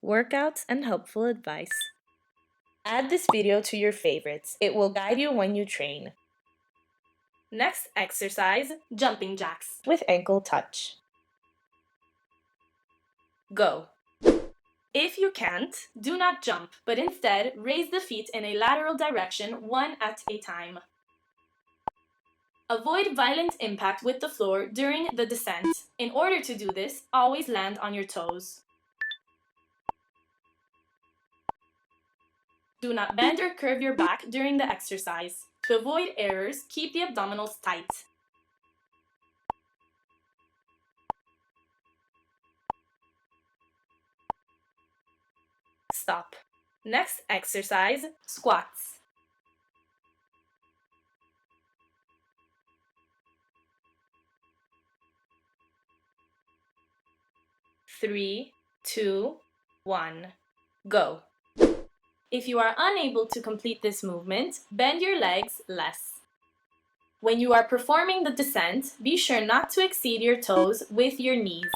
workouts, and helpful advice. Add this video to your favorites. It will guide you when you train. Next exercise, jumping jacks with ankle touch. Go. If you can't, do not jump, but instead raise the feet in a lateral direction one at a time. Avoid violent impact with the floor during the descent. In order to do this, always land on your toes. Do not bend or curve your back during the exercise. To avoid errors, keep the abdominals tight. Stop. Next exercise, squats. Three, two, one, go. If you are unable to complete this movement, bend your legs less. When you are performing the descent, be sure not to exceed your toes with your knees.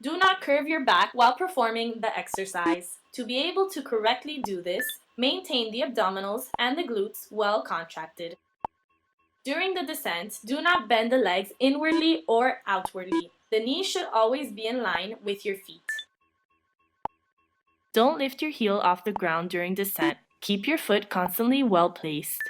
Do not curve your back while performing the exercise. To be able to correctly do this, maintain the abdominals and the glutes well contracted. During the descent, do not bend the legs inwardly or outwardly. The knees should always be in line with your feet. Don't lift your heel off the ground during descent. Keep your foot constantly well placed.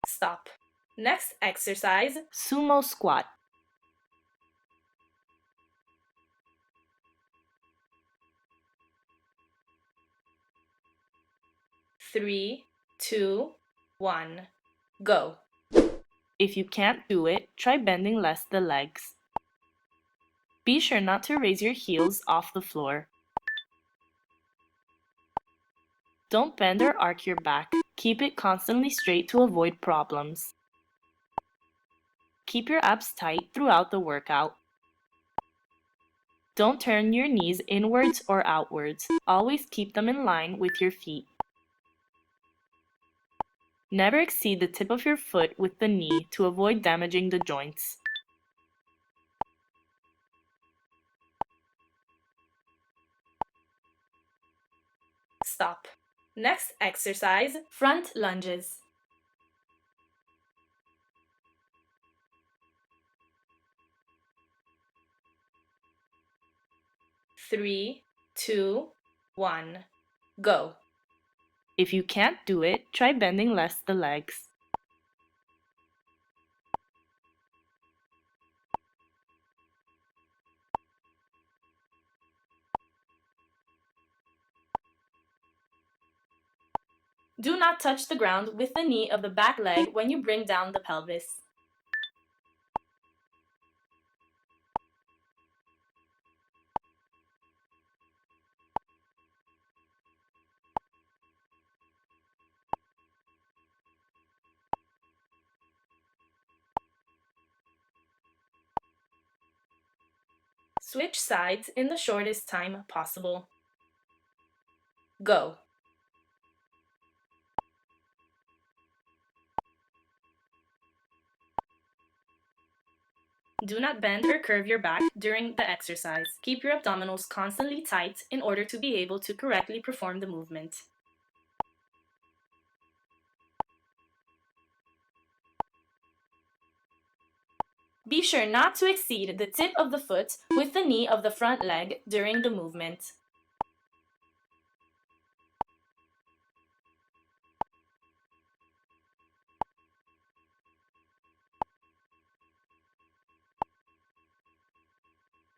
Stop. Next exercise, sumo squat. Three, two, one, go. If you can't do it, try bending less the legs. Be sure not to raise your heels off the floor. Don't bend or arch your back. Keep it constantly straight to avoid problems. Keep your abs tight throughout the workout. Don't turn your knees inwards or outwards. Always keep them in line with your feet. Never exceed the tip of your foot with the knee to avoid damaging the joints. Stop. Next exercise, front lunges. Three, two, one, go. If you can't do it, try bending less the legs. Do not touch the ground with the knee of the back leg when you bring down the pelvis. Switch sides in the shortest time possible. Go. Do not bend or curve your back during the exercise. Keep your abdominals constantly tight in order to be able to correctly perform the movement. Be sure not to exceed the tip of the foot with the knee of the front leg during the movement.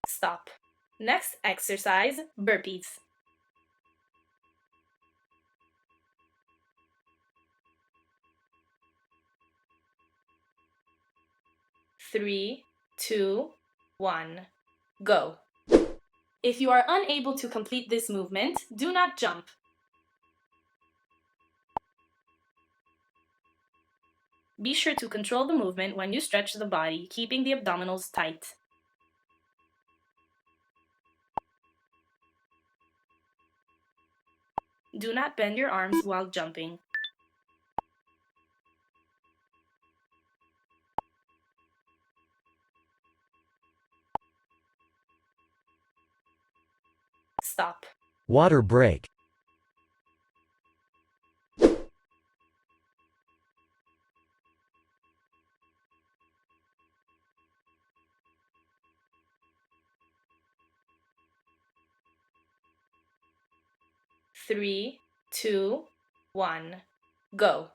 Stop. Next exercise, burpees. Three, two, one, go. If you are unable to complete this movement, do not jump. Be sure to control the movement when you stretch the body, keeping the abdominals tight. Do not bend your arms while jumping. Stop. Water break. Three, two, one, go.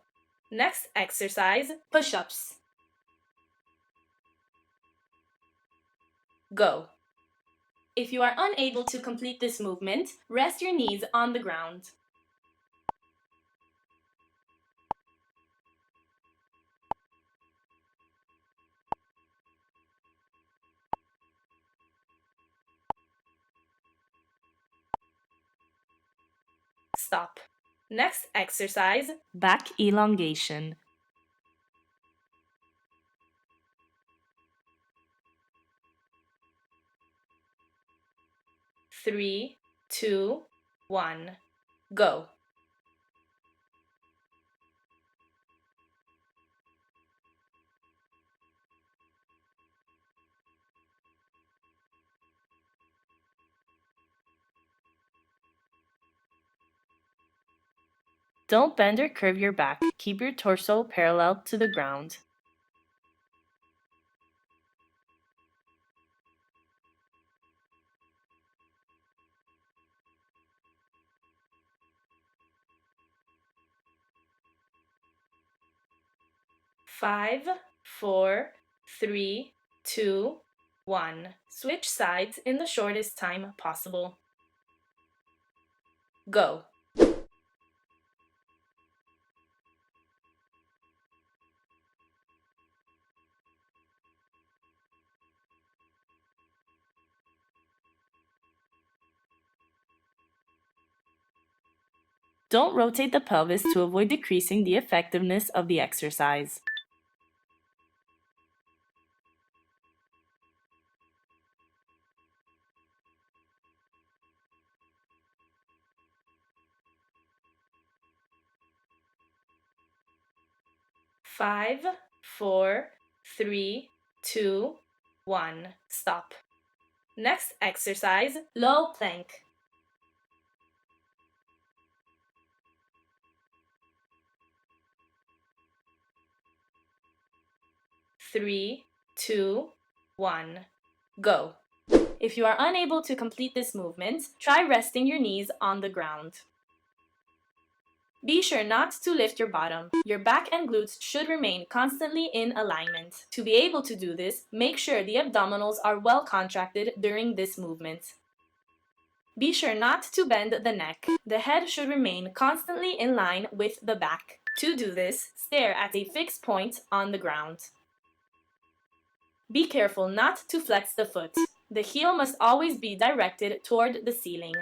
Next exercise, push-ups. Go. If you are unable to complete this movement, rest your knees on the ground. Stop. Next exercise, back elongation. Three, two, one, go. Don't bend or curve your back. Keep your torso parallel to the ground. Five, four, three, two, one. Switch sides in the shortest time possible. Go. Don't rotate the pelvis to avoid decreasing the effectiveness of the exercise. Five, four, three, two, one. Stop. Next exercise, low plank. Three, two, one, go. If you are unable to complete this movement, try resting your knees on the ground. Be sure not to lift your bottom. Your back and glutes should remain constantly in alignment. To be able to do this, make sure the abdominals are well contracted during this movement. Be sure not to bend the neck. The head should remain constantly in line with the back. To do this, stare at a fixed point on the ground. Be careful not to flex the foot. The heel must always be directed toward the ceiling.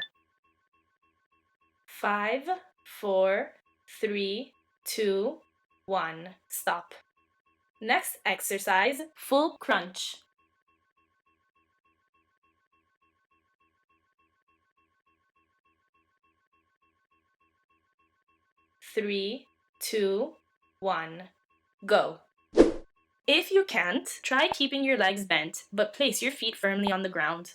Five, four, three, two, one. Stop. Next exercise, full crunch. Three, two, one, go. If you can't, try keeping your legs bent, but place your feet firmly on the ground.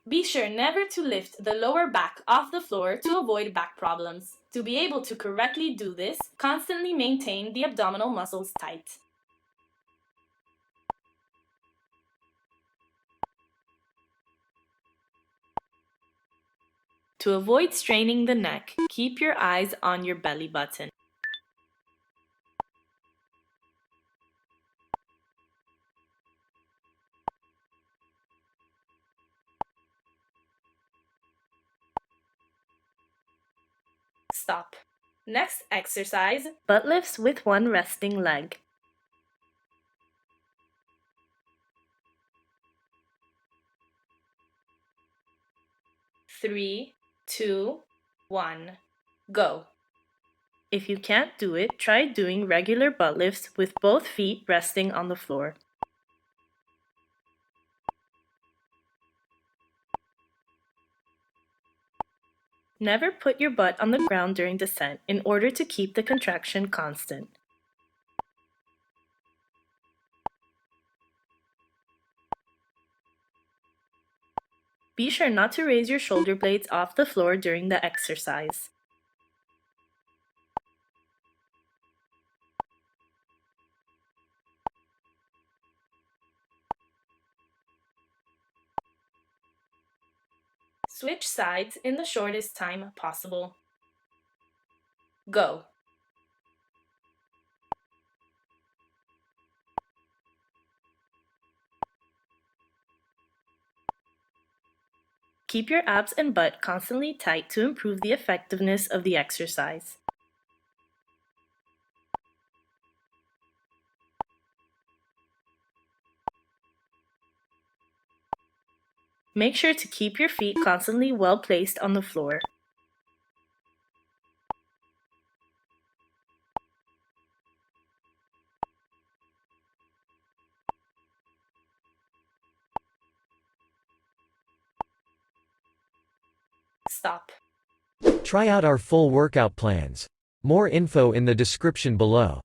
Be sure never to lift the lower back off the floor to avoid back problems. To be able to correctly do this, constantly maintain the abdominal muscles tight. To avoid straining the neck, keep your eyes on your belly button. Stop. Next exercise, butt lifts with one resting leg. Three, two, one, go. If you can't do it, try doing regular butt lifts with both feet resting on the floor. Never put your butt on the ground during descent in order to keep the contraction constant. Be sure not to raise your shoulder blades off the floor during the exercise. Switch sides in the shortest time possible. Go! Keep your abs and butt constantly tight to improve the effectiveness of the exercise. Make sure to keep your feet constantly well placed on the floor. Stop. Try out our full workout plans. More info in the description below.